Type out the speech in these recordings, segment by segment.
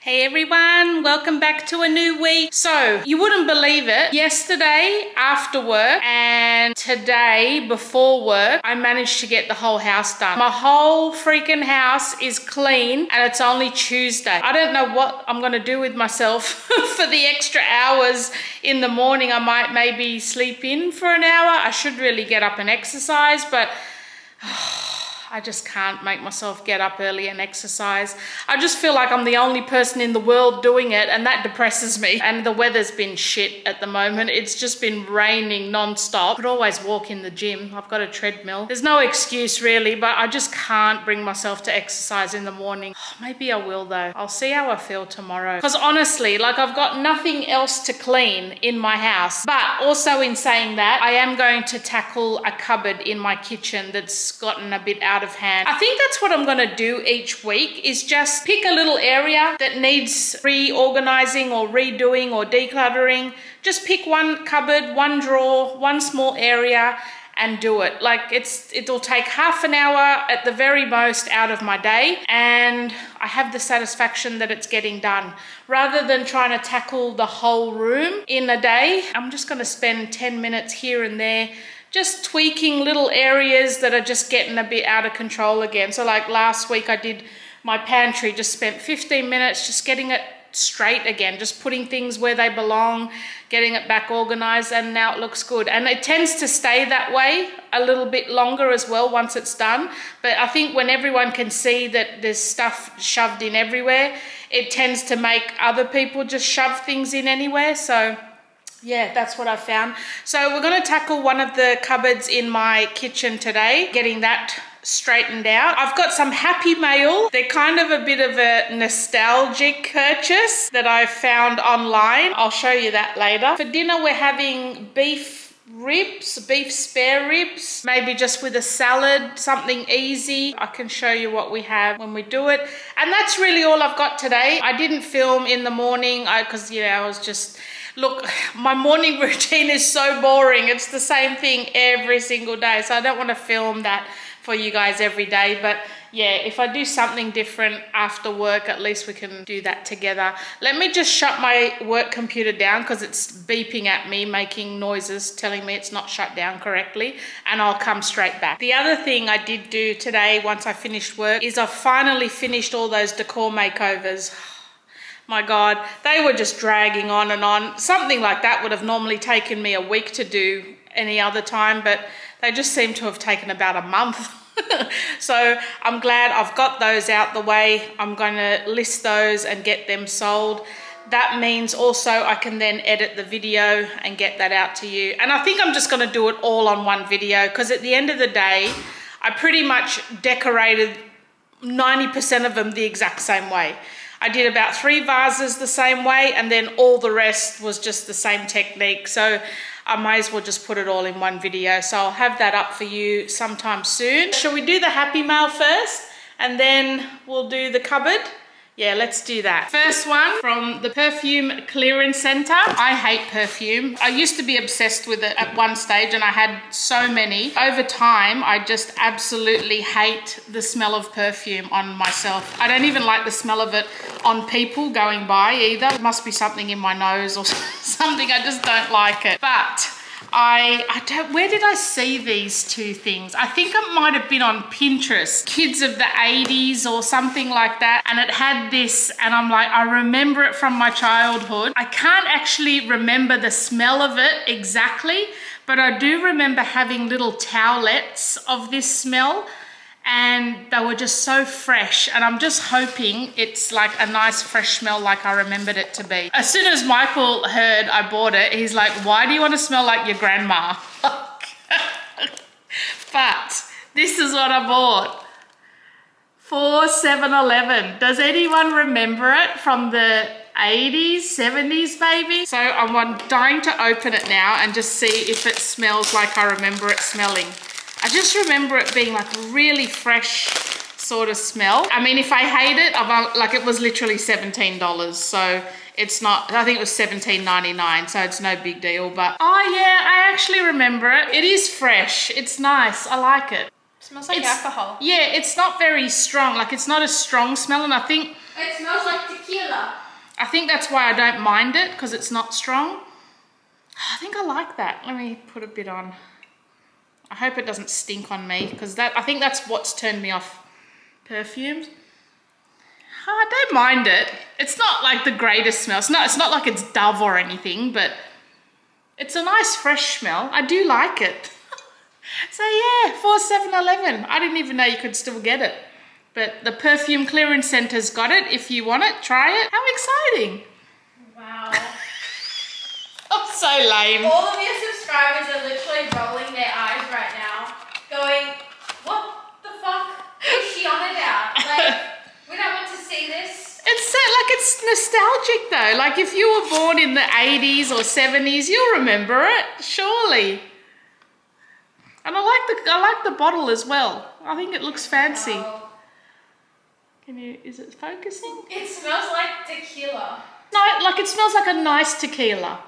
Hey everyone, welcome back to a new week. So, you wouldn't believe it, yesterday after work and today before work, I managed to get the whole house done. My whole freaking house is clean and it's only Tuesday. I don't know what I'm gonna do with myself for the extra hours in the morning. I might maybe sleep in for an hour. I should really get up and exercise, but I just can't make myself get up early and exercise. I just feel like I'm the only person in the world doing it, and that depresses me. And the weather's been shit at the moment. It's just been raining non-stop. I could always walk in the gym. I've got a treadmill. There's no excuse really, but I just can't bring myself to exercise in the morning. Maybe I will though. I'll see how I feel tomorrow. Because honestly, like I've got nothing else to clean in my house. But also in saying that, I am going to tackle a cupboard in my kitchen that's gotten a bit out of hand. I think that's what I'm gonna do each week, is just pick a little area that needs reorganizing or redoing or decluttering. Just pick one cupboard, one drawer, one small area and do it. Like it'll take half an hour at the very most out of my day, and I have the satisfaction that it's getting done. Rather than trying to tackle the whole room in a day, I'm just gonna spend 10 minutes here and there just tweaking little areas that are just getting a bit out of control again. So like last week I did my pantry, just spent 15 minutes just getting it straight again, just putting things where they belong, getting it back organized, and now it looks good. And it tends to stay that way a little bit longer as well once it's done. But I think when everyone can see that there's stuff shoved in everywhere, it tends to make other people just shove things in anywhere. So yeah, that's what I found. So we're going to tackle one of the cupboards in my kitchen today, getting that straightened out. I've got some Happy Mail. They're kind of a bit of a nostalgic purchase that I found online. I'll show you that later. For dinner, we're having beef ribs, beef spare ribs, maybe just with a salad, something easy. I can show you what we have when we do it. And that's really all I've got today. I didn't film in the morning because, you know, I was just... Look, my morning routine is so boring. It's the same thing every single day. So I don't want to film that for you guys every day. But yeah, if I do something different after work, at least we can do that together. Let me just shut my work computer down because it's beeping at me, making noises, telling me it's not shut down correctly, and I'll come straight back. The other thing I did do today once I finished work is I finally finished all those decor makeovers. My God, they were just dragging on and on. Something like that would have normally taken me a week to do any other time, but they just seem to have taken about a month. So I'm glad I've got those out the way. I'm going to list those and get them sold. That means also I can then edit the video and get that out to you. And I think I'm just going to do it all on one video, because at the end of the day, I pretty much decorated 90% of them the exact same way. I did about 3 vases the same way, and then all the rest was just the same technique. So I might as well just put it all in one video. So I'll have that up for you sometime soon. Shall we do the Happy Mail first, and then we'll do the cupboard? Yeah, let's do that. First one from the Perfume Clearance Center. I hate perfume. I used to be obsessed with it at one stage, and I had so many. Over time, I just absolutely hate the smell of perfume on myself. I don't even like the smell of it on people going by either. It must be something in my nose or something. I just don't like it. But where did I see these two things? I think it might have been on Pinterest, kids of the 80s or something like that. And it had this, and I'm like, I remember it from my childhood. I can't actually remember the smell of it exactly, but I do remember having little towelettes of this smell, and they were just so fresh. And I'm just hoping it's like a nice fresh smell like I remembered it to be. As soon as Michael heard I bought it, he's like, why do you want to smell like your grandma? But this is what I bought for 7-Eleven. Does anyone remember it from the 80s, 70s maybe? So I'm dying to open it now and just see if it smells like I remember it smelling. I just remember it being like a really fresh sort of smell. I mean, if I hate it, like it was literally $17. So it's not, I think it was $17.99, so it's no big deal. But oh yeah, I actually remember it. It is fresh. It's nice. I like it. It smells like alcohol. Yeah, it's not very strong. Like it's not a strong smell, and I think It smells like tequila. I think that's why I don't mind it, because it's not strong. I think I like that. Let me put a bit on. I hope it doesn't stink on me, because I think that's what's turned me off perfumes. I don't mind it. It's not like the greatest smell. It's not like it's Dove or anything, but it's a nice fresh smell. I do like it. So yeah, for 7-Eleven. I didn't even know you could still get it. But the Perfume Clearance Centre's got it. If you want it, try it. How exciting. Wow. I'm so lame. All of your subscribers are literally rolling their eyes right now, going, what the fuck is she on about? Like, we don't want to see this. It's nostalgic though. Like if you were born in the 80s or 70s, you'll remember it, surely. And I like the bottle as well. I think it looks fancy. Wow. Is it focusing? It smells like tequila. No, like it smells like a nice tequila.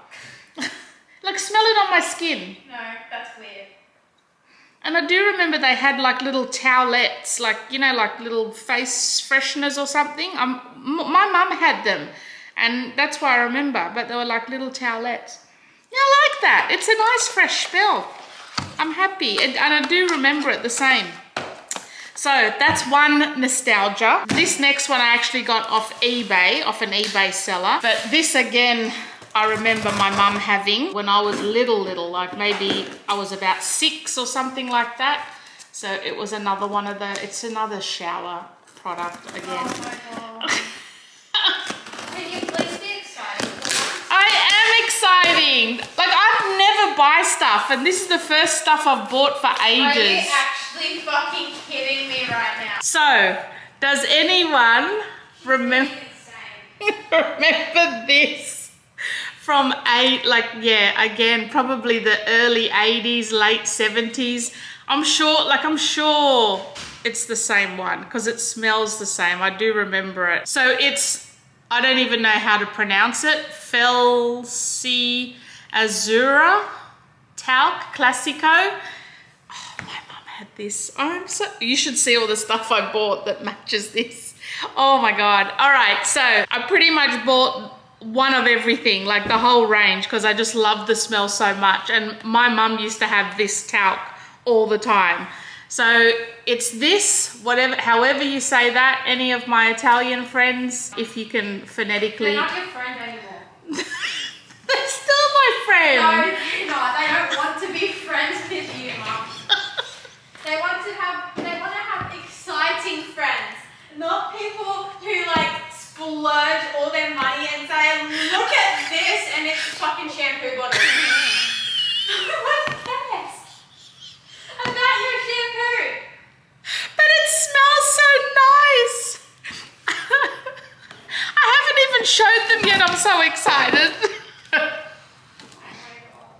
Like smell it on my skin. No, that's weird. And I do remember they had like little towelettes, like, you know, like little face fresheners or something. My mum had them and that's why I remember, but they were like little towelettes. Yeah, I like that. It's a nice fresh smell. I'm happy and I do remember it the same. So that's one nostalgia. This next one I actually got off eBay, off an eBay seller. But this again, I remember my mum having when I was little, like maybe I was about 6 or something like that. So it was another one of it's another shower product again. Oh my God. Can you please be excited? I am exciting. Like I've never buy stuff and this is the first stuff I've bought for ages. Are you actually fucking kidding me right now? So, does anyone remember this from again, probably the early 80s, late 70s. I'm sure it's the same one because it smells the same. I do remember it. So I don't even know how to pronounce it. Felsi Azura Talc Classico. Oh, my mum had this. You should see all the stuff I bought that matches this. Oh my God. All right, so I pretty much bought one of everything, like the whole range, because I just love the smell so much. And my mum used to have this talc all the time. So it's this, however you say that, any of my Italian friends, if you can phonetically. They're not your friend anymore. They're still my friend. No, you're not. They don't want to be friends with you, Mum. They want to have exciting friends, not people who like splurge all their money and say, look at this, and it's a fucking shampoo bottle. What cares about your shampoo? But it smells so nice. I haven't even showed them yet. I'm so excited.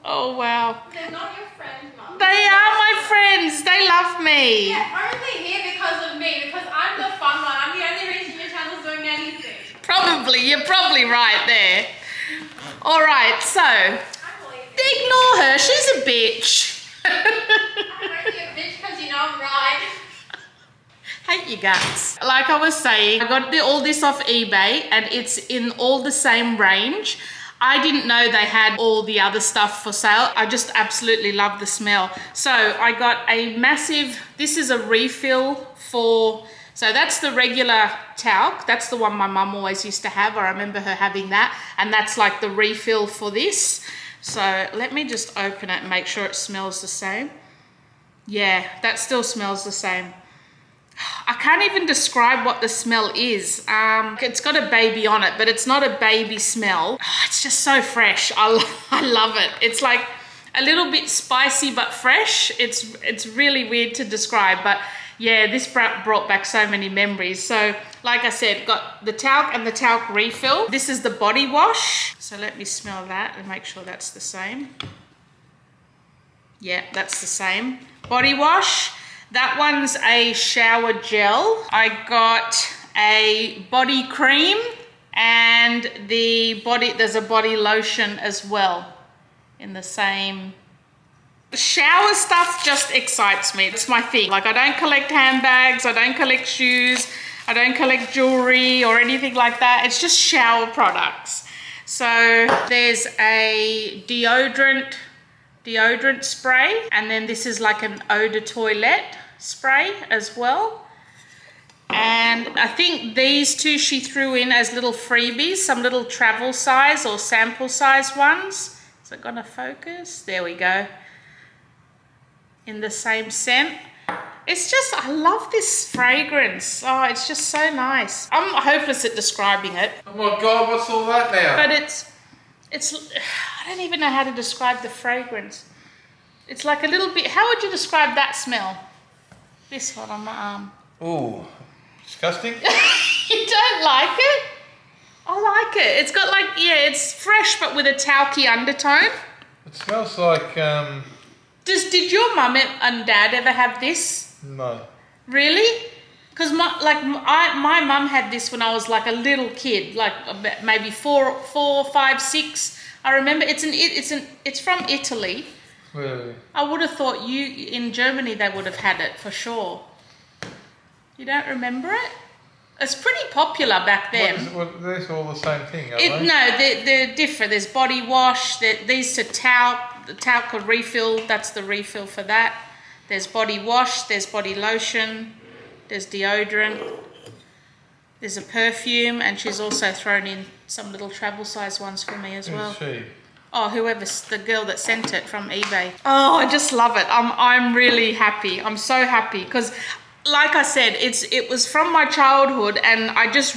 Oh wow. They're not your friends, Mum. They are my friends. They love me. Yeah, only here because of me, because I'm the fun one. I'm the only reason your channel's doing anything. Probably. You're probably right there. All right, so ignore her. She's a bitch. I'm only a bitch because you know I'm right. Hate you guts. Like I was saying, I got all this off eBay and it's in all the same range. I didn't know they had all the other stuff for sale. I just absolutely love the smell. So I got a massive, this is a refill for, so that's the regular talc. That's the one my mum always used to have. I remember her having that. And that's like the refill for this. So let me just open it and make sure it smells the same. Yeah, that still smells the same. I can't even describe what the smell is. It's got a baby on it, but it's not a baby smell. Oh, it's just so fresh. I love it. It's like a little bit spicy but fresh. It's really weird to describe, but yeah, this brought back so many memories. So like I said, got the talc and the talc refill. This is the body wash. So let me smell that and make sure that's the same. Yeah, that's the same. Body wash. That one's a shower gel. I got a body cream and there's a body lotion as well in the same. Shower stuff just excites me. It's my thing. Like I don't collect handbags, I don't collect shoes, I don't collect jewelry or anything like that. It's just shower products. So there's a deodorant spray, and then this is like an eau de toilette spray as well. And I think these two she threw in as little freebies, some little travel size or sample size ones. Is it gonna focus? There we go. In the same scent. It's just, I love this fragrance. Oh, it's just so nice. I'm hopeless at describing it. Oh my God, what's all that now? But it's, I don't even know how to describe the fragrance. It's like a little bit, how would you describe that smell? This one on my arm. Ooh, disgusting. You don't like it? I like it. It's got like, yeah, it's fresh but with a talky undertone. It smells like, Did your mum and dad ever have this? No. Really? Because my mum had this when I was like a little kid, like maybe four, 5, 6. I remember it's from Italy. Really? I would have thought in Germany they would have had it for sure. You don't remember it? It's pretty popular back then. They're all the same thing, aren't they? No, they're different. There's body wash. These are talc. The talc or refill. That's the refill for that. There's body wash. There's body lotion. There's deodorant. There's a perfume, and she's also thrown in some little travel size ones for me as well. Who's she? Oh, whoever's the girl that sent it from eBay. Oh, I just love it. I'm really happy. I'm so happy because, like I said, it was from my childhood, and I just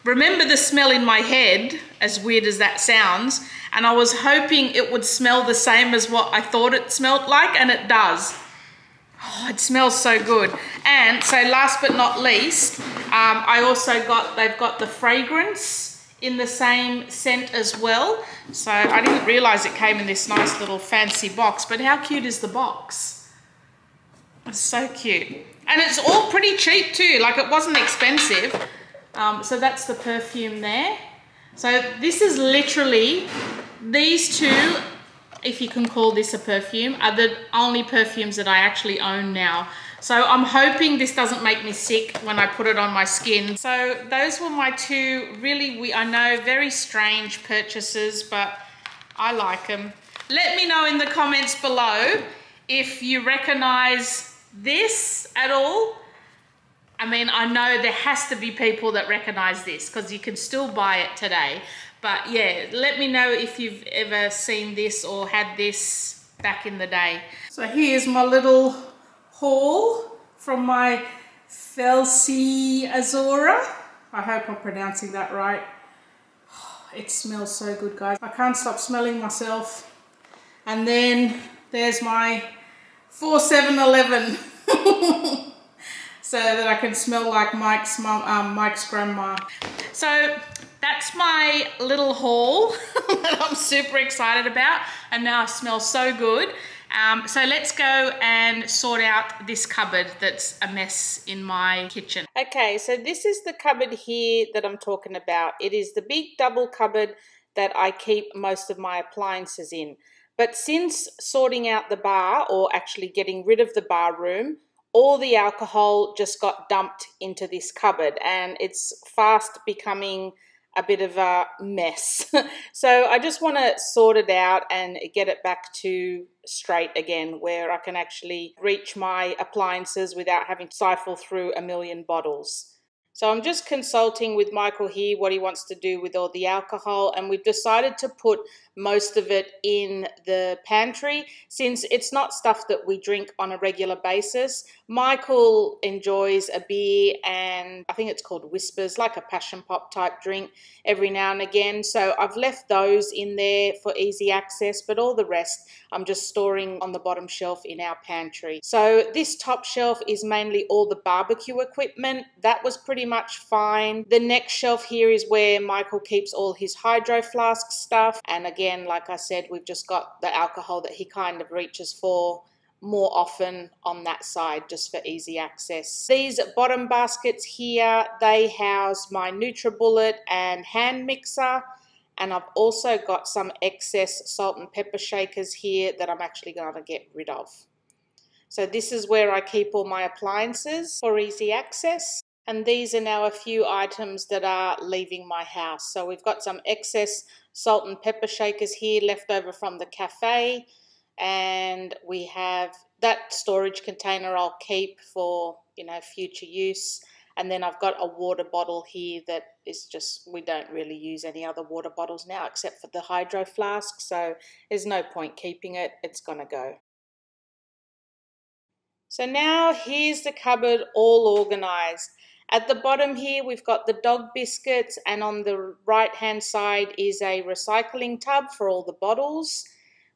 remember the smell in my head, as weird as that sounds, and I was hoping it would smell the same as what I thought it smelled like, and it does. Oh, it smells so good. And so last but not least, they've got the fragrance in the same scent as well. So I didn't realise it came in this nice little fancy box, but how cute is the box? It's so cute. And it's all pretty cheap too, like it wasn't expensive. So that's the perfume there. So this is literally, these two, if you can call this a perfume, are the only perfumes that I actually own now. So I'm hoping this doesn't make me sick when I put it on my skin. So those were my two really, I know, very strange purchases, but I like them. Let me know in the comments below if you recognize this at all. I mean, I know there has to be people that recognize this because you can still buy it today. But yeah, let me know if you've ever seen this or had this back in the day. So here's my little haul from my Felsi Azora. I hope I'm pronouncing that right. It smells so good, guys. I can't stop smelling myself. And then there's my 4711. So that I can smell like Mike's grandma. So that's my little haul that I'm super excited about, and now I smell so good. So let's go and sort out this cupboard that's a mess in my kitchen. Okay, so this is the cupboard here that I'm talking about. It is the big double cupboard that I keep most of my appliances in. But since sorting out the bar, or actually getting rid of the bar room, all the alcohol just got dumped into this cupboard, and it's fast becoming a bit of a mess. So I just want to sort it out and get it back to straight again, where I can actually reach my appliances without having to siphon through a million bottles. So I'm just consulting with Michael here what he wants to do with all the alcohol, and we've decided to put most of it in the pantry since it's not stuff that we drink on a regular basis. Michael enjoys a beer, and I think it's called Whispers, like a passion pop type drink, every now and again. So I've left those in there for easy access, but all the rest I'm just storing on the bottom shelf in our pantry. So this top shelf is mainly all the barbecue equipment. That was pretty much fine. The next shelf here is where Michael keeps all his hydro flask stuff, and again, like I said, we've just got the alcohol that he kind of reaches for more often on that side, just for easy access. These bottom baskets here, they house my NutriBullet and hand mixer, and I've also got some excess salt and pepper shakers here that I'm actually going to get rid of. So this is where I keep all my appliances for easy access. And these are now a few items that are leaving my house. So we've got some excess salt and pepper shakers here left over from the cafe. And we have that storage container I'll keep for, you know, future use. And then I've got a water bottle here that is just, we don't really use any other water bottles now except for the hydro flask. So there's no point keeping it. It's going to go. So now here's the cupboard all organized. At the bottom here, we've got the dog biscuits, and on the right-hand side is a recycling tub for all the bottles.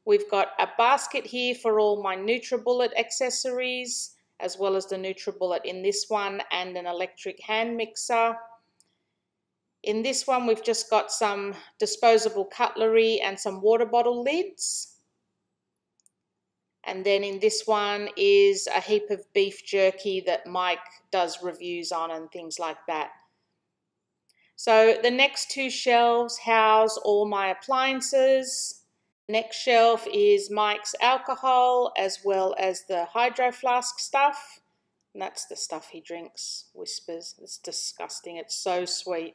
We've got a basket here for all my NutriBullet accessories, as well as the NutriBullet in this one, and an electric hand mixer. In this one, we've just got some disposable cutlery and some water bottle lids. And then in this one is a heap of beef jerky that Mike does reviews on and things like that. So the next two shelves house all my appliances. Next shelf is Mike's alcohol as well as the hydro flask stuff. And that's the stuff he drinks, Whispers. It's disgusting. It's so sweet.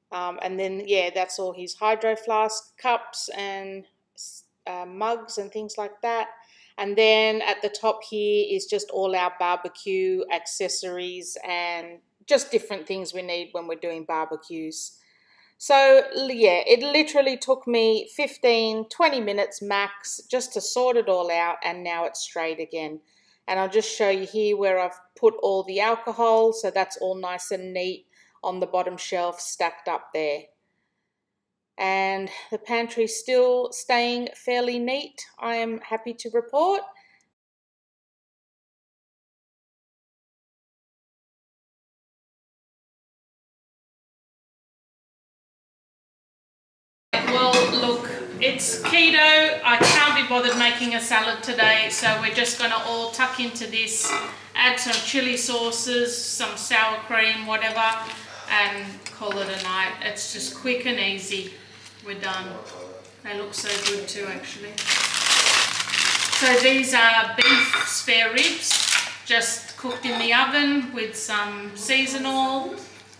And then, yeah, that's all his hydro flask cups and mugs and things like that. And then at the top here is just all our barbecue accessories and just different things we need when we're doing barbecues. So yeah, it literally took me 15-20 minutes max just to sort it all out, and now it's straight again. And I'll just show you here where I've put all the alcohol, so that's all nice and neat on the bottom shelf stacked up there. And the pantry's still staying fairly neat, I am happy to report. Well, look, it's keto. I can't be bothered making a salad today, so we're just going to all tuck into this, add some chili sauces, some sour cream, whatever, and call it a night. It's just quick and easy. We're done. They look so good too, actually. So these are beef spare ribs, just cooked in the oven with some seasonal,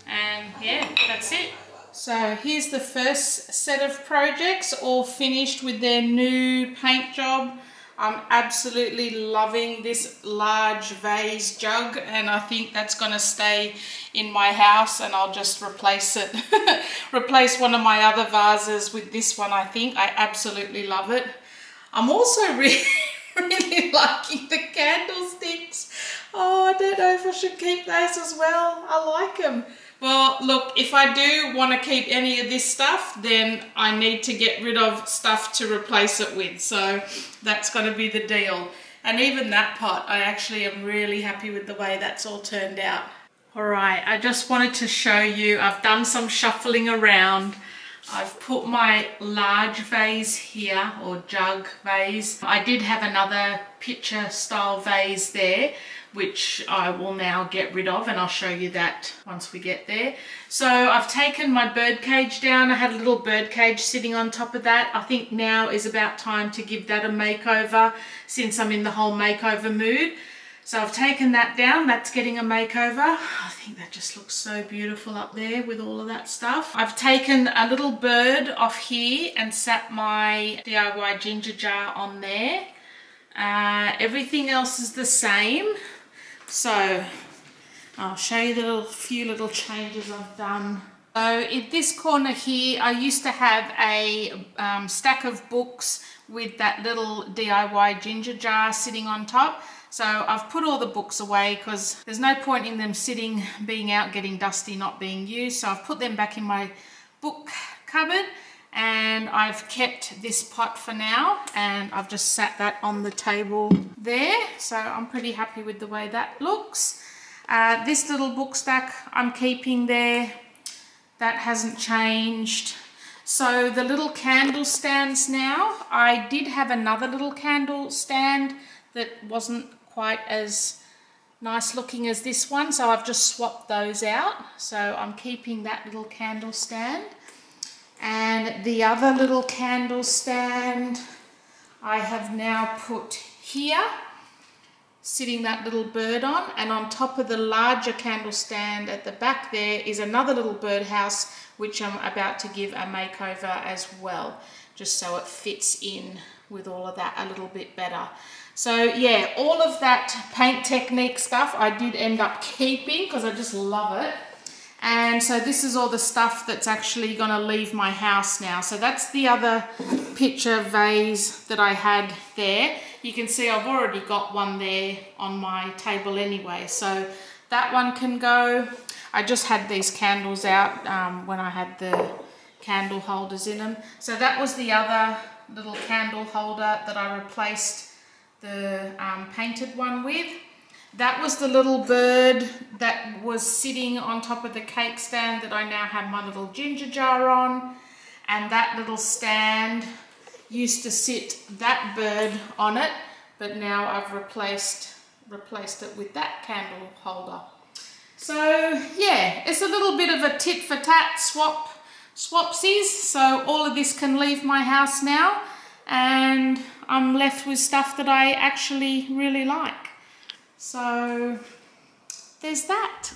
and yeah, that's it. So here's the first set of projects, all finished with their new paint job. I'm absolutely loving this large vase jug, and I think that's going to stay in my house, and I'll just replace it. Replace one of my other vases with this one, I think. I absolutely love it. I'm also really liking the candlesticks. Oh, I don't know if I should keep those as well. I like them. Well, look, if I do want to keep any of this stuff, then I need to get rid of stuff to replace it with. So that's going to be the deal. And even that pot, I actually am really happy with the way that's all turned out. All right, I just wanted to show you, I've done some shuffling around. I've put my large vase here, or jug vase. I did have another picture style vase there, which I will now get rid of, and I'll show you that once we get there. So I've taken my bird cage down. I had a little bird cage sitting on top of that. I think now is about time to give that a makeover, since I'm in the whole makeover mood. So I've taken that down. That's getting a makeover. I think that just looks so beautiful up there with all of that stuff. I've taken a little bird off here and sat my DIY ginger jar on there. Everything else is the same. So I'll show you the few little changes I've done. So in this corner here, I used to have a stack of books with that little DIY ginger jar sitting on top. So I've put all the books away because there's no point in them sitting, being out, getting dusty, not being used. So I've put them back in my book cupboard, and I've kept this pot for now, and I've just sat that on the table there. So I'm pretty happy with the way that looks. This little book stack I'm keeping there. That hasn't changed. So the little candle stands now. I did have another little candle stand that wasn't quite as nice looking as this one, so I've just swapped those out. So I'm keeping that little candle stand. And the other little candle stand I have now put here. sitting that little bird on, and on top of the larger candle stand at the back there is another little birdhouse which I'm about to give a makeover as well, just so it fits in with all of that a little bit better. So yeah, all of that paint technique stuff I did end up keeping because I just love it. And so this is all the stuff that's actually going to leave my house now. So that's the other picture vase that I had there. You can see I've already got one there on my table anyway. So that one can go. I just had these candles out when I had the candle holders in them. So that was the other little candle holder that I replaced the painted one with. That was the little bird that was sitting on top of the cake stand that I now have my little ginger jar on. And that little stand used to sit that bird on it, but now I've replaced it with that candle holder. So yeah, it's a little bit of a tit for tat swapsies. So all of this can leave my house now, and I'm left with stuff that I actually really like. So there's that.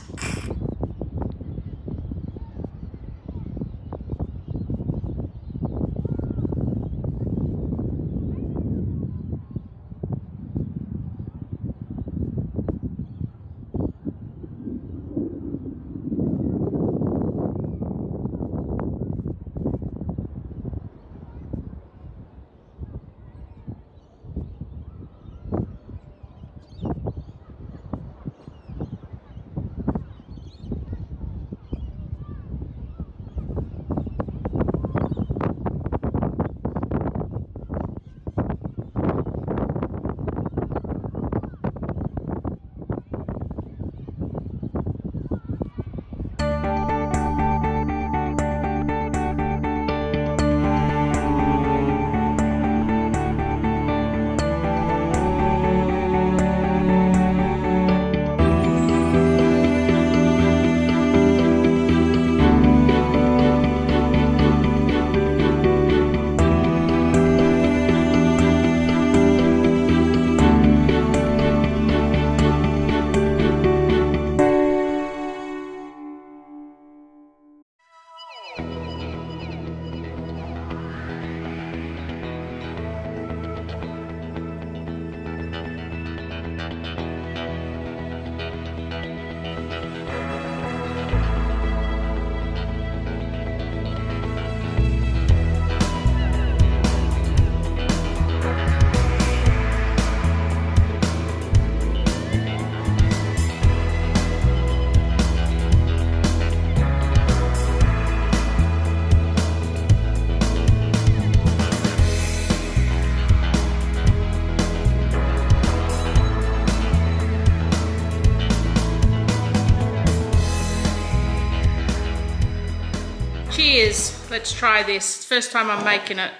Cheers, let's try this. First time I'm making it.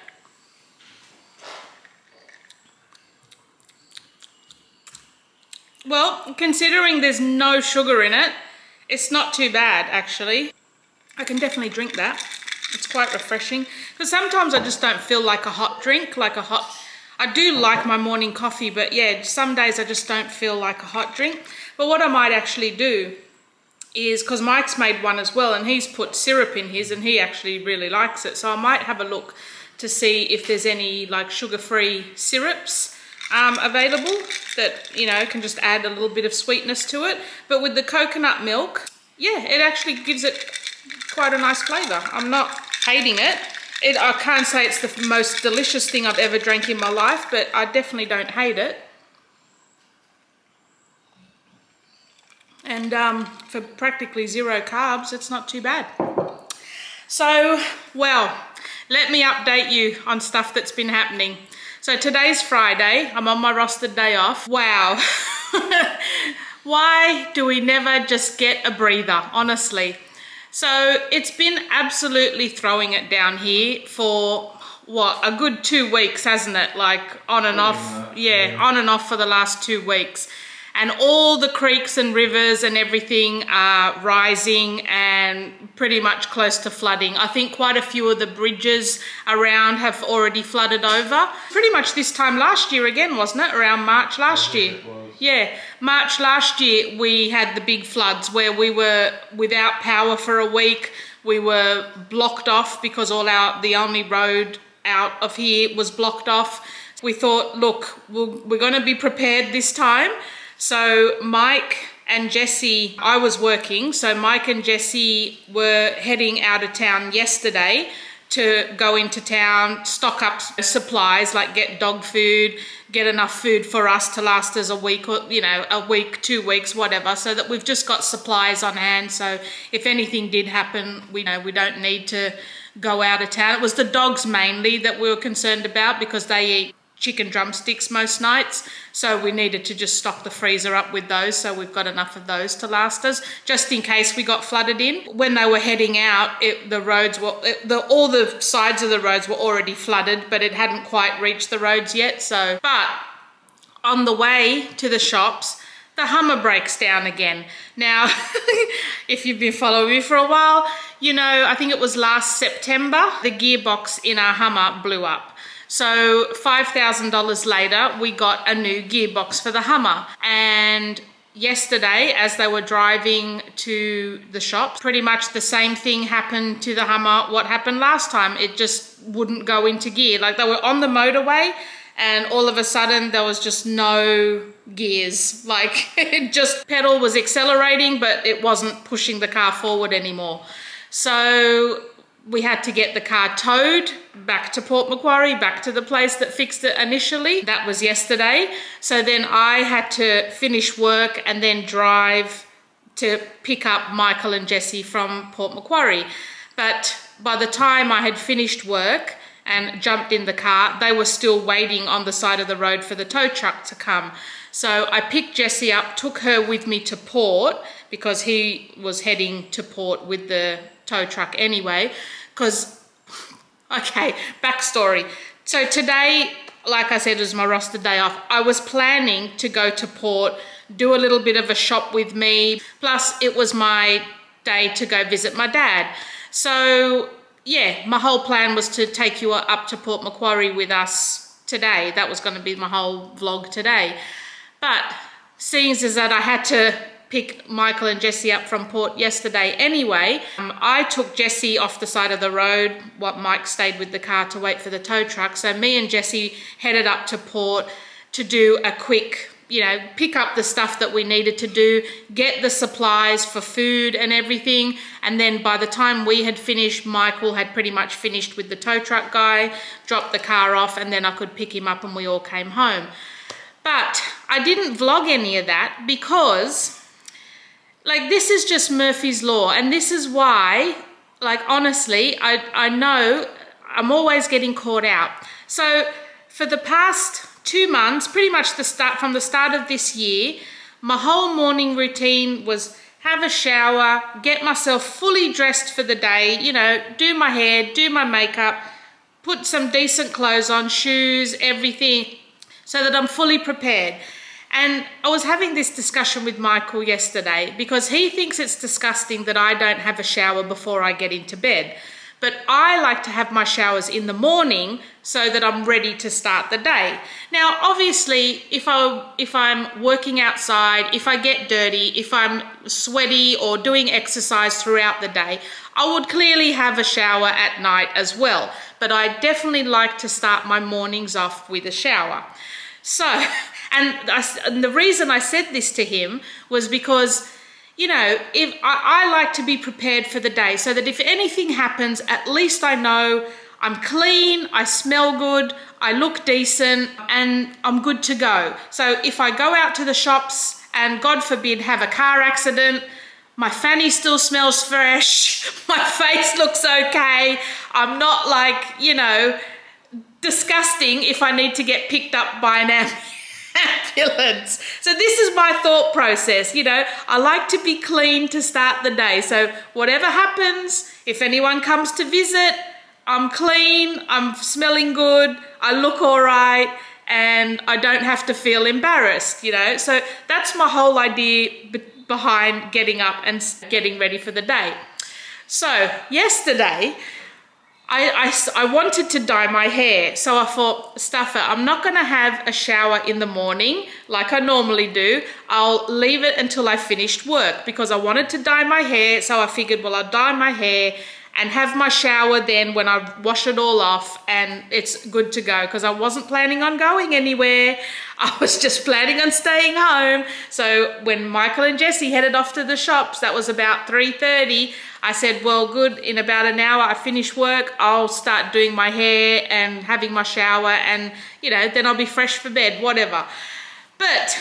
Well, considering there's no sugar in it, it's not too bad actually. I can definitely drink that. It's quite refreshing. Because sometimes I just don't feel like a hot drink, I do like my morning coffee, but yeah, some days I just don't feel like a hot drink. But what I might actually do is, because Mike's made one as well and he's put syrup in his and he actually really likes it. So I might have a look to see if there's any like sugar-free syrups available that, you know, can just add a little bit of sweetness to it. But with the coconut milk, yeah, it actually gives it quite a nice flavour. I'm not hating it. I can't say it's the most delicious thing I've ever drank in my life, but I definitely don't hate it. And for practically 0 carbs, it's not too bad. So, well, let me update you on stuff that's been happening. So today's Friday, I'm on my rostered day off. Wow. Why do we never just get a breather, honestly? So it's been absolutely throwing it down here for, what, a good 2 weeks, hasn't it? Like on and off, yeah, on and off for the last 2 weeks. and all the creeks and rivers and everything are rising and pretty much close to flooding. I think quite a few of the bridges around have already flooded over. Pretty much this time last year again, wasn't it? Around March last year. Yeah, March last year we had the big floods where we were without power for a week. We were blocked off because the only road out of here was blocked off. We thought, look, we're going to be prepared this time. So Mike and Jesse, I was working, so Mike and Jesse were heading out of town yesterday to go into town, stock up supplies, like get dog food, get enough food for us to last us a week, or a week, 2 weeks, whatever, so that we've just got supplies on hand. So if anything did happen, we don't need to go out of town. It was the dogs mainly that we were concerned about because they eat chicken drumsticks most nights, so we needed to just stock the freezer up with those, so we've got enough of those to last us just in case we got flooded in. When they were heading out, the roads were all the sides of the roads were already flooded, but it hadn't quite reached the roads yet. But on the way to the shops, the Hummer breaks down again. Now if you've been following me for a while, I think it was last September the gearbox in our Hummer blew up. So $5,000 later, we got a new gearbox for the Hummer. And yesterday, as they were driving to the shop, pretty much the same thing happened to the Hummer. What happened last time? It just wouldn't go into gear. Like, they were on the motorway and all of a sudden there was just no gears. Like, pedal was accelerating, but it wasn't pushing the car forward anymore. So we had to get the car towed back to Port Macquarie, back to the place that fixed it initially. That was yesterday. So then I had to finish work and then drive to pick up Michael and Jesse from Port Macquarie. But by the time I had finished work and jumped in the car, they were still waiting on the side of the road for the tow truck to come. So I picked Jesse up, took her with me to port because he was heading to port with the tow truck anyway. Okay, backstory. So today, like I said, was my roster day off. I was planning to go to port, do a little bit of a shop with me, plus it was my day to go visit my dad. So yeah, my whole plan was to take you up to Port Macquarie with us today. That was going to be my whole vlog today. But seeing as that I had to pick Michael and Jesse up from port yesterday anyway, I took Jesse off the side of the road while Mike stayed with the car to wait for the tow truck. So me and Jesse headed up to port to do a quick, pick up the stuff that we needed to do, get the supplies for food and everything. And then by the time we had finished, Michael had pretty much finished with the tow truck guy, dropped the car off, and then I could pick him up and we all came home. But I didn't vlog any of that because, like, this is just Murphy's Law, and this is why, like, honestly, I know I'm always getting caught out. So for the past 2 months, pretty much from the start of this year, my whole morning routine was have a shower, get myself fully dressed for the day, do my hair, do my makeup, put some decent clothes on, shoes, everything, so that I'm fully prepared. And I was having this discussion with Michael yesterday because he thinks it's disgusting that I don't have a shower before I get into bed. But I like to have my showers in the morning so that I'm ready to start the day. Now, obviously, if I'm working outside, if I get dirty, if I'm sweaty or doing exercise throughout the day, I would clearly have a shower at night as well. But I definitely like to start my mornings off with a shower. So, and the reason I said this to him was because, if I like to be prepared for the day so that if anything happens, at least I know I'm clean, I smell good, I look decent, and I'm good to go. So if I go out to the shops and, God forbid, have a car accident, my fanny still smells fresh, my face looks okay, I'm not like, disgusting if I need to get picked up by an ambulance. So this is my thought process, I like to be clean to start the day. So whatever happens, if anyone comes to visit, I'm clean, I'm smelling good, I look all right, and I don't have to feel embarrassed, you know. So that's my whole idea behind getting up and getting ready for the day. So yesterday, I wanted to dye my hair, so I thought, stuff it, I'm not going to have a shower in the morning like I normally do. I'll leave it until I finished work because I wanted to dye my hair, so I figured, well, I'll dye my hair and have my shower then when I wash it all off and it's good to go, because I wasn't planning on going anywhere. I was just planning on staying home. So when Michael and Jessie headed off to the shops, that was about 3:30, I said, well, good, in about an hour I finish work, I'll start doing my hair and having my shower, and, you know, then I'll be fresh for bed, whatever. But,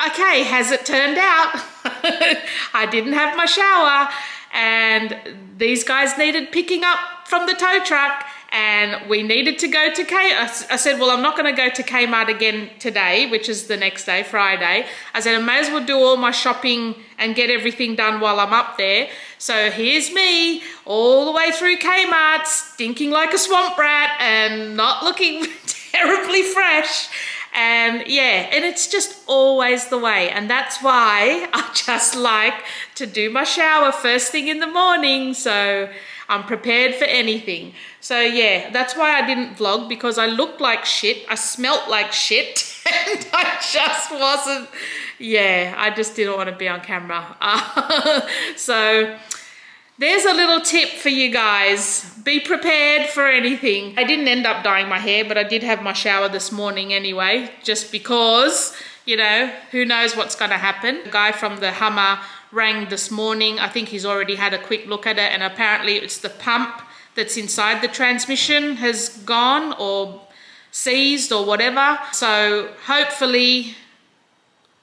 okay, has it turned out? I didn't have my shower, and these guys needed picking up from the tow truck, and we needed to go to Kmart. I said, well, I'm not going to go to Kmart again today, which is the next day, Friday. I said, I may as well do all my shopping and get everything done while I'm up there. So here's me all the way through Kmart, stinking like a swamp rat and not looking terribly fresh. And yeah, and it's just always the way. And that's why I just like to do my shower first thing in the morning, so I'm prepared for anything. So yeah, that's why I didn't vlog, because I looked like shit, I smelt like shit, and I just wasn't, yeah, I just didn't want to be on camera. So there's a little tip for you guys. Be prepared for anything. I didn't end up dyeing my hair, but I did have my shower this morning anyway, just because, you know, who knows what's going to happen. The guy from the Hummer rang this morning. I think he's already had a quick look at it, and apparently it's the pump that's inside the transmission has gone or seized or whatever. So hopefully,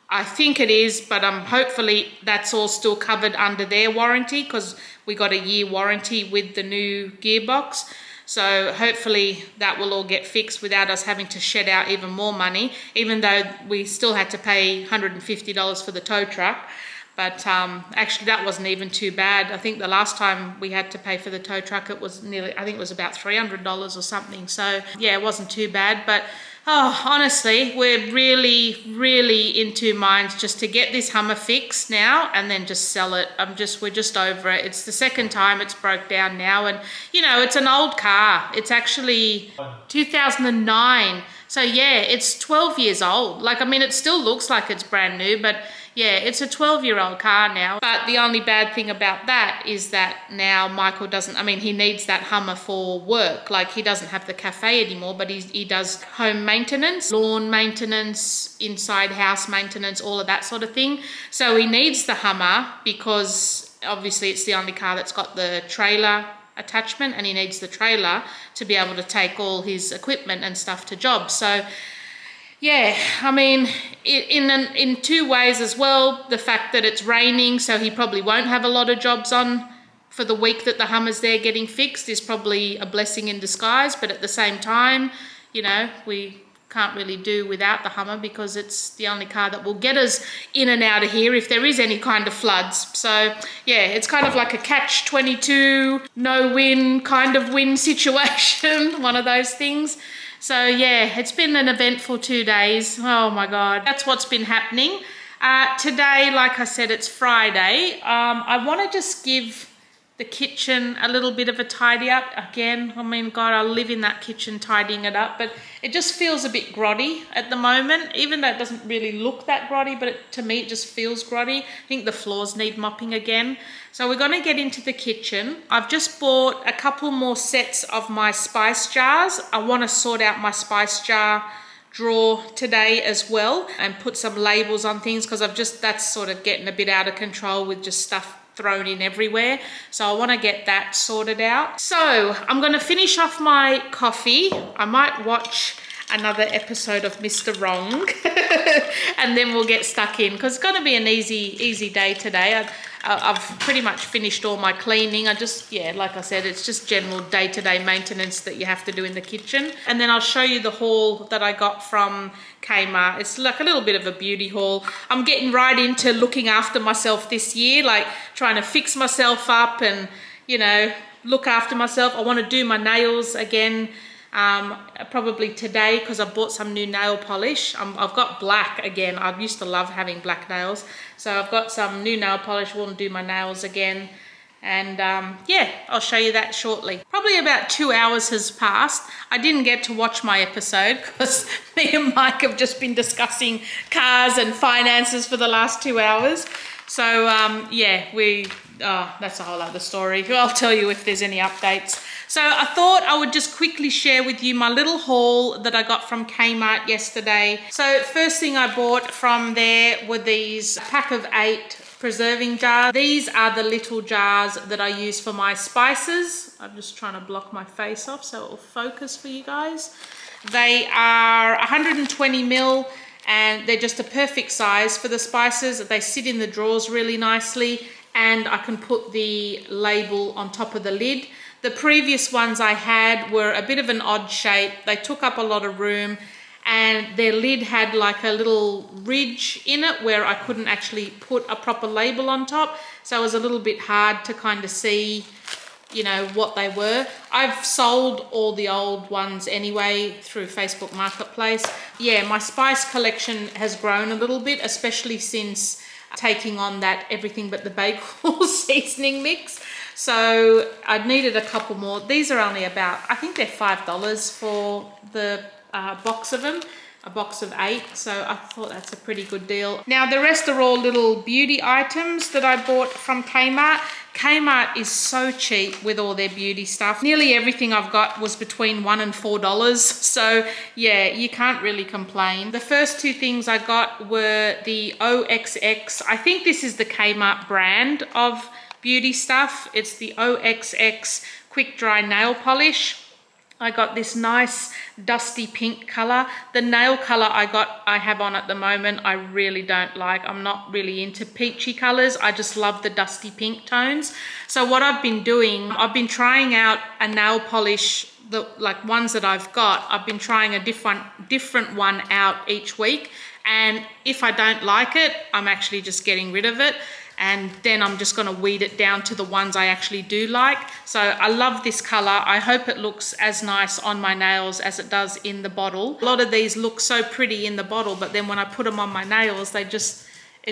I think it is, but hopefully that's all still covered under their warranty, because we got a year warranty with the new gearbox. So hopefully that will all get fixed without us having to shed out even more money, even though we still had to pay $150 for the tow truck. But actually that wasn't even too bad. I think the last time we had to pay for the tow truck, it was nearly, I think it was about $300 or something. So yeah, it wasn't too bad. But oh, honestly, we're really in two minds just to get this Hummer fixed now and then just sell it. We're just over it. It's the second time it's broke down now, and you know, it's an old car. It's actually 2009. So yeah, it's 12 years old. Like, I mean, it still looks like it's brand new, but yeah, it's a 12-year-old car now. But the only bad thing about that is that now Michael doesn't, I mean, he needs that Hummer for work. Like, he doesn't have the cafe anymore, but he does home maintenance, lawn maintenance, inside house maintenance, all of that sort of thing. So he needs the Hummer because obviously it's the only car that's got the trailer attachment, and he needs the trailer to be able to take all his equipment and stuff to jobs. So yeah, I mean, in two ways as well. The fact that it's raining, so he probably won't have a lot of jobs on for the week that the Hummer's there getting fixed, is probably a blessing in disguise. But at the same time, you know, we can't really do without the Hummer because it's the only car that will get us in and out of here if there is any kind of floods. So yeah, it's kind of like a catch-22, no win kind of win situation, one of those things. So yeah, it's been an eventful 2 days. Oh my God, that's what's been happening. Today, like I said, it's Friday. I want to just give the kitchen a little bit of a tidy up again. I mean, God, I live in that kitchen tidying it up, but it just feels a bit grotty at the moment, even though it doesn't really look that grotty, but to me it just feels grotty. I think the floors need mopping again. So we're going to get into the kitchen. I've just bought a couple more sets of my spice jars. I want to sort out my spice jar drawer today as well and put some labels on things, because that's sort of getting a bit out of control with just stuff thrown in everywhere. So I want to get that sorted out. So I'm going to finish off my coffee. I might watch another episode of Mr. Wrong and then we'll get stuck in, because it's going to be an easy day today. I've pretty much finished all my cleaning. Yeah, like I said, it's just general day-to-day maintenance that you have to do in the kitchen. And then I'll show you the haul that I got from Kmart. It's like a little bit of a beauty haul. I'm getting right into looking after myself this year, like trying to fix myself up and, you know, look after myself. I want to do my nails again. probably today because I bought some new nail polish. I've got black again. I used to love having black nails. So I've got some new nail polish. I want to do my nails again. And yeah, I'll show you that shortly. Probably about 2 hours has passed. I didn't get to watch my episode because me and Mike have just been discussing cars and finances for the last 2 hours. So yeah, that's a whole other story. I'll tell you if there's any updates. So I thought I would just quickly share with you my little haul that I got from Kmart yesterday. So first thing I bought from there were these pack of 8 preserving jars. These are the little jars that I use for my spices. I'm just trying to block my face off so it will focus for you guys. They are 120 ml and they're just a perfect size for the spices. They sit in the drawers really nicely and I can put the label on top of the lid. The previous ones I had were a bit of an odd shape. They took up a lot of room and their lid had like a little ridge in it where I couldn't actually put a proper label on top. So it was a little bit hard to kind of see, you know, what they were. I've sold all the old ones anyway through Facebook Marketplace. Yeah, my spice collection has grown a little bit, especially since taking on that everything but the bagel seasoning mix. So I needed a couple more. These are only about, I think they're $5 for the box of them, a box of 8. So I thought that's a pretty good deal. Now the rest are all little beauty items that I bought from Kmart. Kmart is so cheap with all their beauty stuff. Nearly everything I've got was between $1 and $4. So yeah, you can't really complain. The first 2 things I got were the OXX. I think this is the Kmart brand of beauty stuff. It's the OXX quick dry nail polish. I got this nice dusty pink color. The nail color I have on at the moment, I really don't like. I'm not really into peachy colors. I just love the dusty pink tones. So what I've been doing, I've been trying out a nail polish, like ones that I've got. I've been trying a different one out each week. And if I don't like it, I'm actually just getting rid of it. And then I'm just going to weed it down to the ones I actually do like. So I love this color. I hope it looks as nice on my nails as it does in the bottle. A lot of these look so pretty in the bottle, but then when I put them on my nails, it's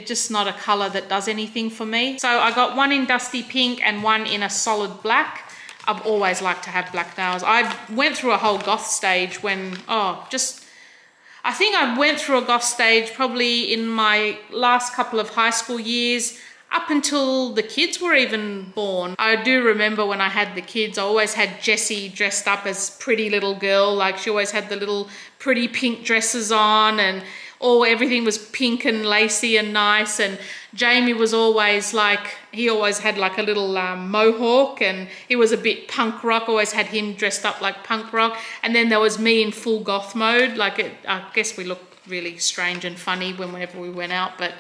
just not a color that does anything for me. So I got one in dusty pink and one in a solid black. I've always liked to have black nails. I went through a whole goth stage when, I think I went through a goth stage probably in my last couple of high school years, up until the kids were even born. I do remember when I had the kids, I always had Jessie dressed up as pretty little girl. Like she always had the little pretty pink dresses on and everything was pink and lacy and nice. And Jamie was always like, he always had like a little mohawk and he was a bit punk rock, always had him dressed up like punk rock. And then there was me in full goth mode. I guess we looked really strange and funny whenever we went out, but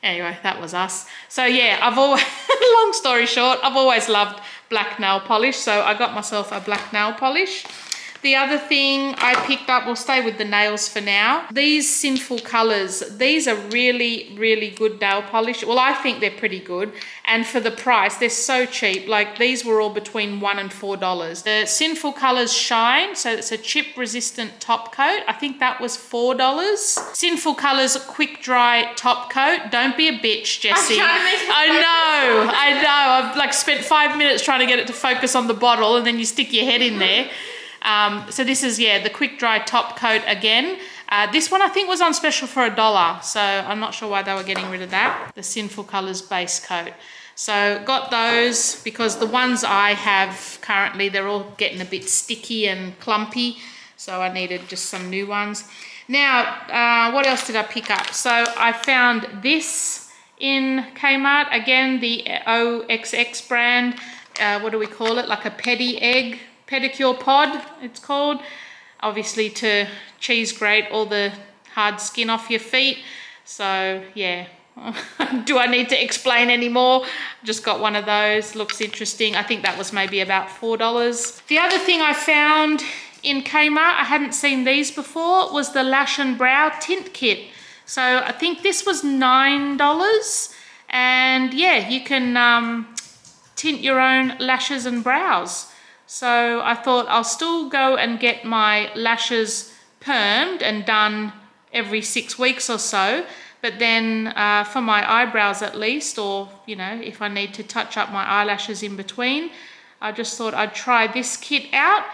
anyway, that was us. So yeah, I've always, long story short, I've always loved black nail polish. So I got myself a black nail polish. The other thing I picked up, we'll stay with the nails for now. These Sinful Colors, these are really, really good nail polish. Well, I think they're pretty good. And for the price, they're so cheap. Like these were all between $1 and $4. The Sinful Colors Shine, so it's a chip resistant top coat. I think that was $4. Sinful Colors Quick Dry Top Coat. Don't be a bitch, Jessie. I know. I've like spent 5 minutes trying to get it to focus on the bottle and then you stick your head in there. So this is, yeah, the quick dry top coat again. This one I think was on special for $1, so I'm not sure why they were getting rid of that. The Sinful Colors base coat. So got those because the ones I have currently, they're all getting a bit sticky and clumpy. So I needed just some new ones. Now, what else did I pick up? So I found this in Kmart. Again, the OXX brand. What do we call it? Like a pedicure pod, it's called. Obviously to cheese grate all the hard skin off your feet. So yeah, do I need to explain any more? Just got one of those, looks interesting. I think that was maybe about $4. The other thing I found in Kmart, I hadn't seen these before, was the Lash and Brow Tint Kit. So I think this was $9. And yeah, you can tint your own lashes and brows. So I thought I'll still go and get my lashes permed and done every 6 weeks or so. But then for my eyebrows at least, or, you know, if I need to touch up my eyelashes in between, I just thought I'd try this kit out.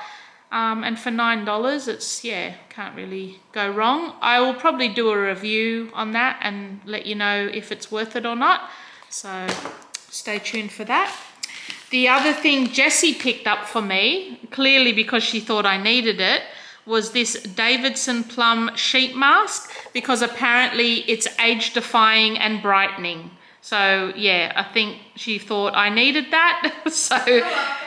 And for $9, it's, yeah, can't really go wrong. I will probably do a review on that and let you know if it's worth it or not. So stay tuned for that. The other thing Jessie picked up for me, clearly because she thought I needed it, was this Davidson Plum sheet mask, because apparently it's age defying and brightening. So yeah, I think she thought I needed that. So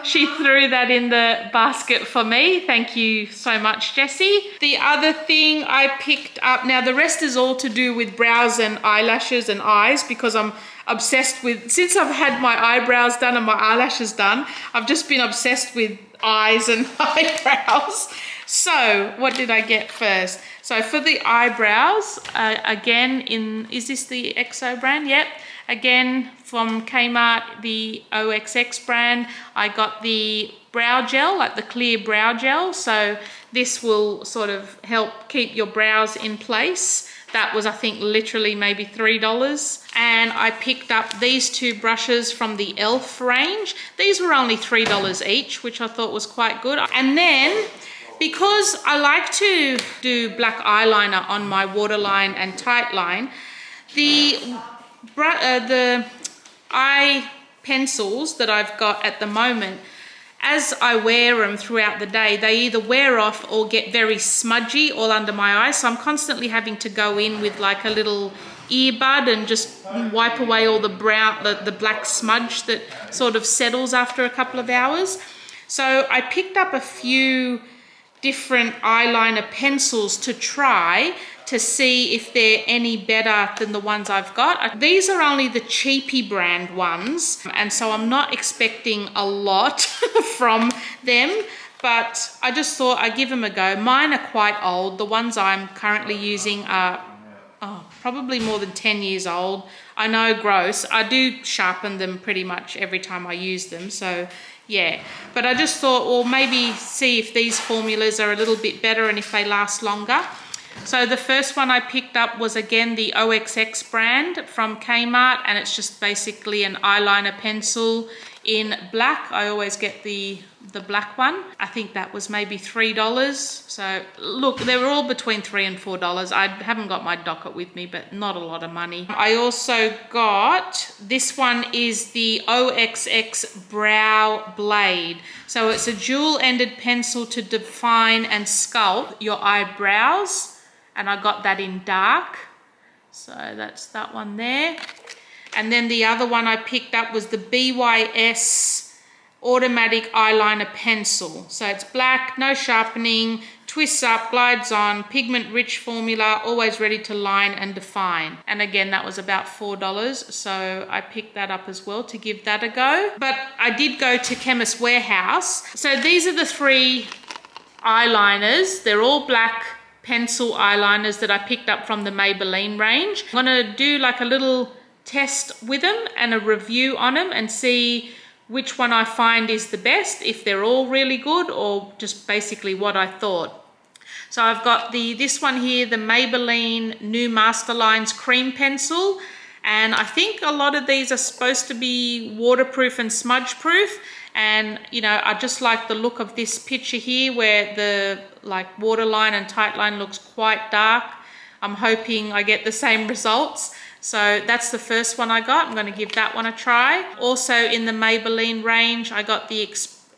she threw that in the basket for me. Thank you so much, Jessie. The other thing I picked up, now the rest is all to do with brows and eyelashes and eyes, because I'm obsessed with, since I've had my eyebrows done and my eyelashes done, I've just been obsessed with eyes and eyebrows. So what did I get first? So for the eyebrows, again is this the XO brand? Yep. Again, from Kmart, the Oxx brand, I got the brow gel, like the clear brow gel. So this will sort of help keep your brows in place. That was, I think, literally maybe $3. And I picked up these two brushes from the e.l.f. range. These were only $3 each, which I thought was quite good. And then, because I like to do black eyeliner on my waterline and tight line, the eye pencils that I've got at the moment, as I wear them throughout the day, they either wear off or get very smudgy all under my eyes. So I'm constantly having to go in with like a little earbud and just wipe away all the brown, the black smudge that sort of settles after a couple of hours. So I picked up a few different eyeliner pencils to try to see if they're any better than the ones I've got. These are only the cheapy brand ones, and so I'm not expecting a lot from them, but I just thought I'd give them a go. Mine are quite old. The ones I'm currently using are probably more than 10 years old. I know, gross. I do sharpen them pretty much every time I use them, so yeah. But I just thought, well, maybe see if these formulas are a little bit better and if they last longer. So the first one I picked up was again the Oxx brand from Kmart, and it's just basically an eyeliner pencil in black. I always get the black one. I think that was maybe $3. So look, they were all between $3 and $4. I haven't got my docket with me, but not a lot of money. I also got, this one is the Oxx Brow Blade. So it's a dual-ended pencil to define and sculpt your eyebrows. And I got that in dark. So that's that one there. And then the other one I picked up was the BYS Automatic Eyeliner Pencil. So it's black, no sharpening, twists up, glides on, pigment-rich formula, always ready to line and define. And again, that was about $4. So I picked that up as well to give that a go. But I did go to Chemist Warehouse. So these are the three eyeliners. They're all black pencil eyeliners that I picked up from the Maybelline range. I'm gonna do like a little test with them and a review on them and see which one I find is the best, if they're all really good or just basically what I thought. So I've got this one here, the Maybelline New Masterlines Cream Pencil, and I think a lot of these are supposed to be waterproof and smudge proof. And, you know, I just like the look of this picture here where the like waterline and tight line looks quite dark. I'm hoping I get the same results. So that's the first one I got. I'm going to give that one a try. Also in the Maybelline range, I got the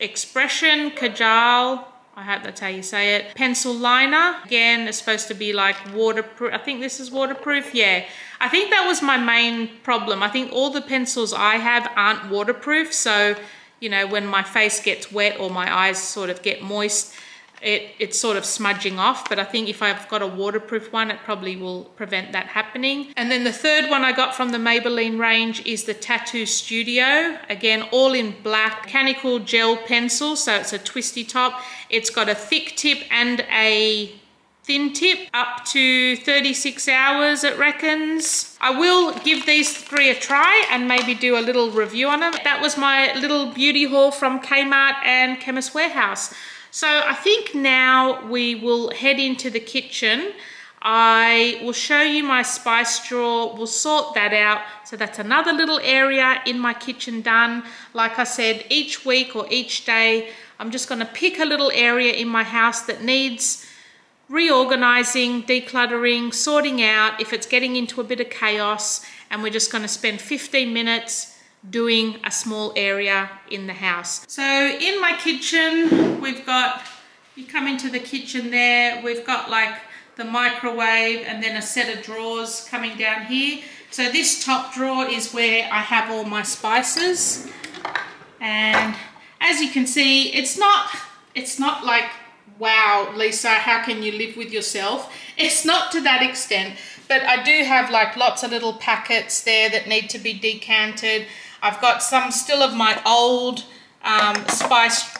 Expression Kajal, I hope that's how you say it, pencil liner. Again, it's supposed to be like waterproof. I think this is waterproof. Yeah, I think that was my main problem. I think all the pencils I have aren't waterproof. So, you know, when my face gets wet or my eyes sort of get moist, it's sort of smudging off. But I think if I've got a waterproof one, it probably will prevent that happening. And then the third one I got from the Maybelline range is the Tattoo Studio. Again, all in black, mechanical gel pencil. So it's a twisty top. It's got a thick tip and a thin tip, up to 36 hours it reckons. I will give these 3 a try and maybe do a little review on them. That was my little beauty haul from Kmart and Chemist Warehouse. So I think now we will head into the kitchen. I will show you my spice drawer. We'll sort that out. So that's another little area in my kitchen done. Like I said, each week or each day, I'm just going to pick a little area in my house that needs reorganizing, decluttering, sorting out if it's getting into a bit of chaos, and we're just going to spend 15 minutes doing a small area in the house. So in my kitchen, we've got, you come into the kitchen there, we've got like the microwave and then a set of drawers coming down here. So this top drawer is where I have all my spices, and as you can see, it's not like, wow, Lisa, how can you live with yourself? It's not to that extent, but I do have like lots of little packets there that need to be decanted. I've got some still of my old spice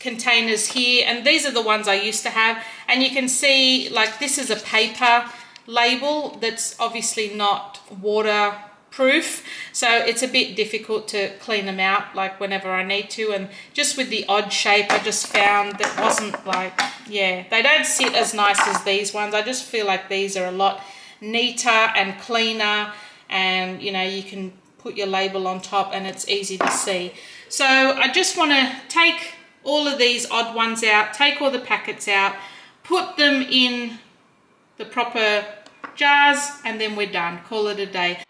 containers here, and these are the ones I used to have. And you can see like this is a paper label that's obviously not waterproof, so it's a bit difficult to clean them out like whenever I need to. And just with the odd shape, I just found that wasn't like, yeah, they don't sit as nice as these ones. I just feel like these are a lot neater and cleaner, and you know, you can put your label on top and it's easy to see. So I just want to take all of these odd ones out, take all the packets out, put them in the proper jars, and then we're done. Call it a day.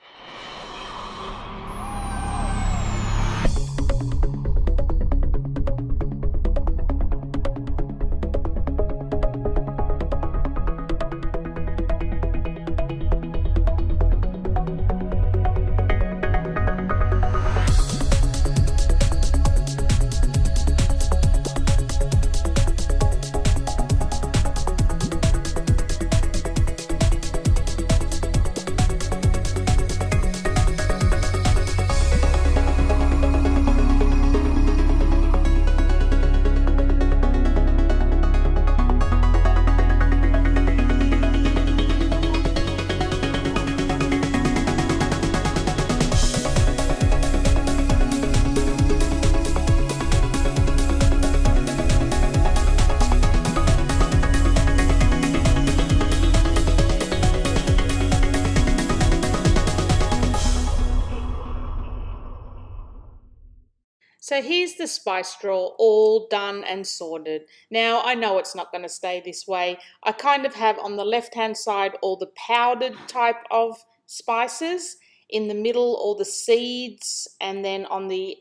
So here's the spice drawer all done and sorted. Now I know it's not going to stay this way. I kind of have on the left hand side all the powdered type of spices, in the middle all the seeds, and then on the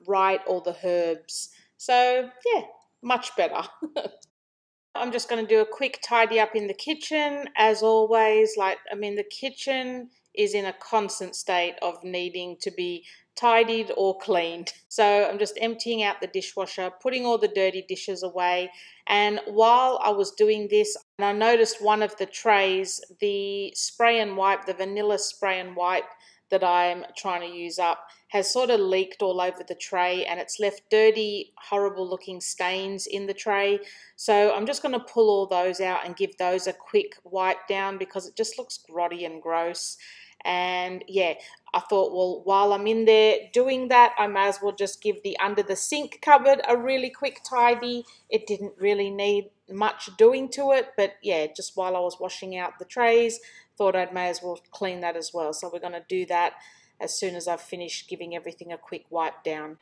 right all the herbs. So yeah, much better. I'm just going to do a quick tidy up in the kitchen as always. The kitchen is in a constant state of needing to be tidied or cleaned. So I'm just emptying out the dishwasher, putting all the dirty dishes away. And while I was doing this, and I noticed one of the trays, the spray and wipe, the vanilla spray and wipe that I'm trying to use up, has sort of leaked all over the tray, and it's left dirty, horrible looking stains in the tray. So I'm just going to pull all those out and give those a quick wipe down, because it just looks grotty and gross. And yeah, I thought, well, while I'm in there doing that, I may as well just give the under the sink cupboard a really quick tidy. It didn't really need much doing to it, but yeah, just while I was washing out the trays, thought I may as well clean that as well. So we're going to do that as soon as I've finished giving everything a quick wipe down.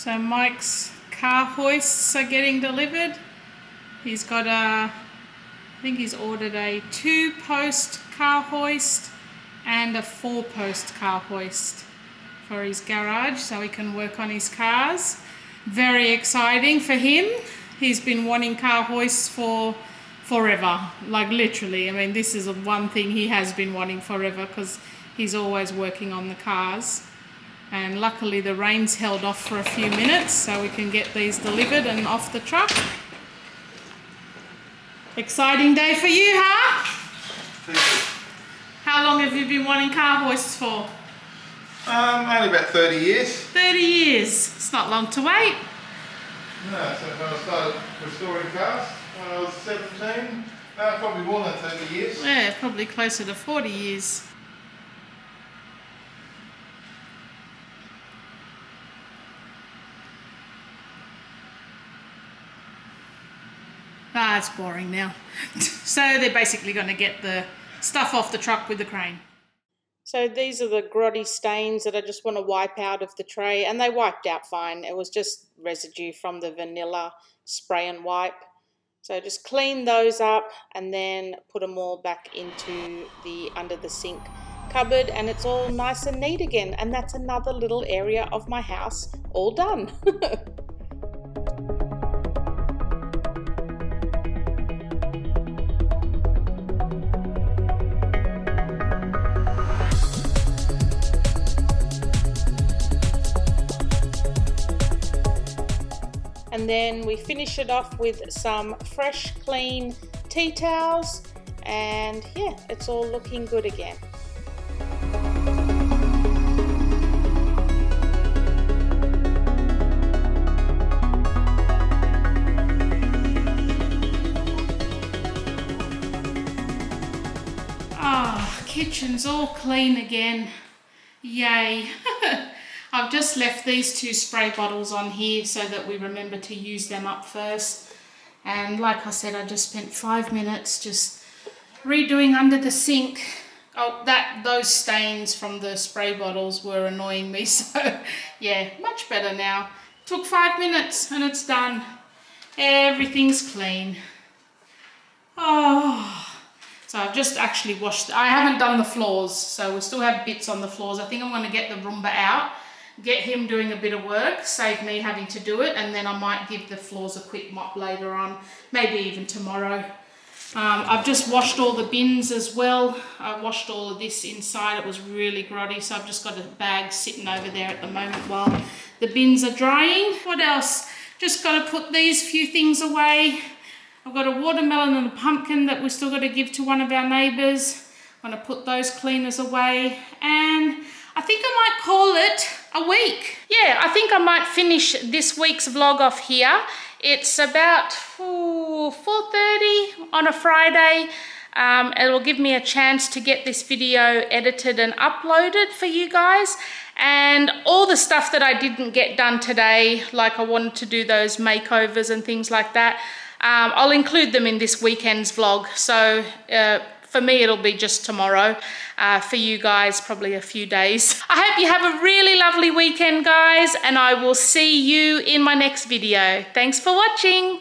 So Mike's car hoists are getting delivered. He's got I think he's ordered a 2-post car hoist and a 4-post car hoist for his garage so he can work on his cars. Very exciting for him. He's been wanting car hoists for forever, like literally. I mean, this is one thing he has been wanting forever because he's always working on the cars. And luckily the rain's held off for a few minutes so we can get these delivered and off the truck. Exciting day for you, huh? How long have you been wanting car hoists for? Only about 30 years. 30 years. It's not long to wait. No, so when I started restoring cars when I was 17, probably more than 30 years. Yeah, probably closer to 40 years. Ah, it's boring now. So they're basically going to get the stuff off the truck with the crane. So these are the grotty stains that I just want to wipe out of the tray, and they wiped out fine. It was just residue from the vanilla spray and wipe. So just clean those up and then put them all back into the under the sink cupboard, and it's all nice and neat again. And that's another little area of my house all done. And then we finish it off with some fresh, clean tea towels, and yeah, it's all looking good again. Ah, kitchen's all clean again. Yay. I've just left these 2 spray bottles on here so that we remember to use them up first. And like I said, I just spent 5 minutes just redoing under the sink. Oh, those stains from the spray bottles were annoying me. So yeah, much better now. Took 5 minutes and it's done. Everything's clean. Oh. So I've just actually washed. I haven't done the floors, so we still have bits on the floors. I think I'm going to get the Roomba out, get him doing a bit of work, save me having to do it, and then I might give the floors a quick mop later on, maybe even tomorrow. I've just washed all the bins as well. I washed all of this inside. It was really grotty, so I've just got a bag sitting over there at the moment while the bins are drying. What else? Just got to put these few things away. I've got a watermelon and a pumpkin that we've still got to give to one of our neighbours. I'm going to put those cleaners away, and I think I might call it a week. Yeah, I think I might finish this week's vlog off here. It's about 4:30 on a Friday. It will give me a chance to get this video edited and uploaded for you guys. And all the stuff that I didn't get done today, like I wanted to do those makeovers and things like that, I'll include them in this weekend's vlog. So for me, it'll be just tomorrow. For you guys, probably a few days. I hope you have a really lovely weekend, guys, and I will see you in my next video. Thanks for watching.